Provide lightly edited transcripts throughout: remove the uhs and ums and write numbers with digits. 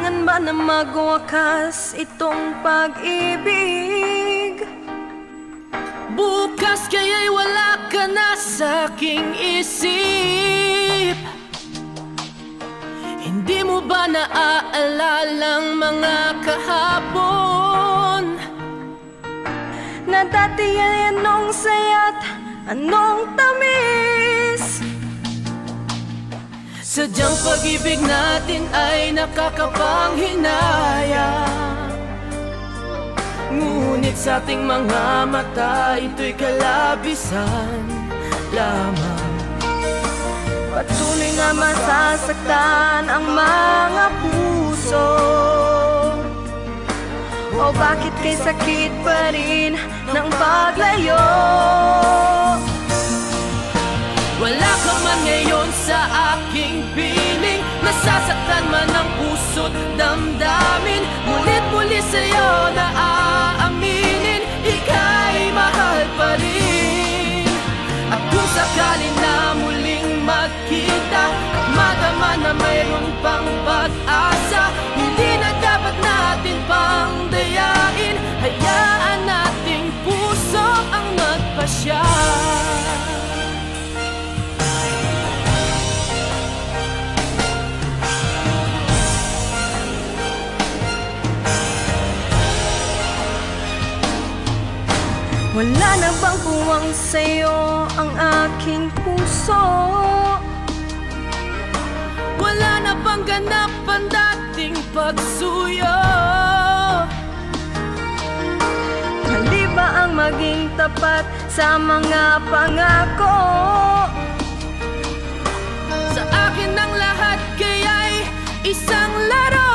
Kailangan ba na magwakas itong pag-ibig? Bukas kaya'y wala ka na sa'king isip. Hindi mo ba naaalalang mga kahapon? Na dati ay anong saya't anong tamis. Sadyang pag-ibig natin ay nakakapanghinayang, ngunit sa ating mga mata ito'y kalabisan lamang. Patuloy na masasaktan ang mga puso. O bakit kay sakit pa rin ng paglayo? Wala ka man ngayon sa aking piling, nasasaktan man ang puso't damdamin. Mulit-muli sa'yo na aaminin, ika'y mahal pa rin. At kung sakali na muling magkita at madama na mayroon pang pag-asa, hindi na dapat natin pang dayain. Hayaan nating puso ang magpasya. Wala na bang puwang sa'yo ang aking puso? Wala na bang ganap ang dating pagsuyo? Hali ba ang maging tapat sa mga pangako? Sa akin ang lahat kaya'y isang laro.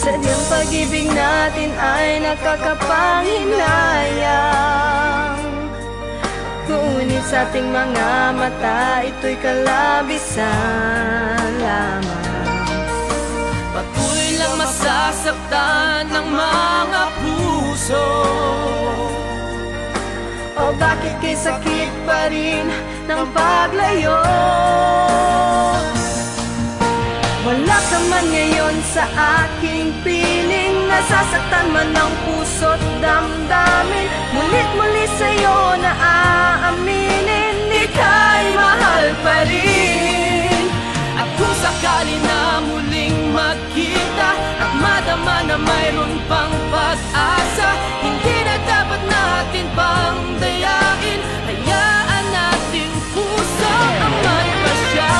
Sadyang pag-ibig natin ay nakakapanghinayang, ngunit sa ating mga mata ito'y kalabisan lamang. Patuloy lang masasaktan ng mga puso. O bakit kay sakit pa rin ng paglayo? Wala ka man ngayon sa aking piling, nasasaktan man ang puso't damdamin. Mulit-muli sa'yo na aaminin, ika'y mahal pa rin. At kung sakali na muling magkita at madama na mayroon pang pag-asa, hindi na dapat natin pang dayain. Hayaan nating puso ang magpasya.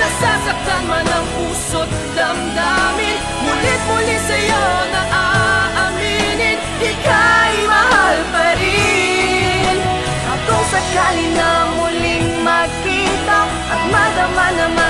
Nasasaktan man ang puso't damdamin, mulit-muli sa'yo na aaminin, ika'y mahal pa rin. At kung sakali na muling magkita at madama naman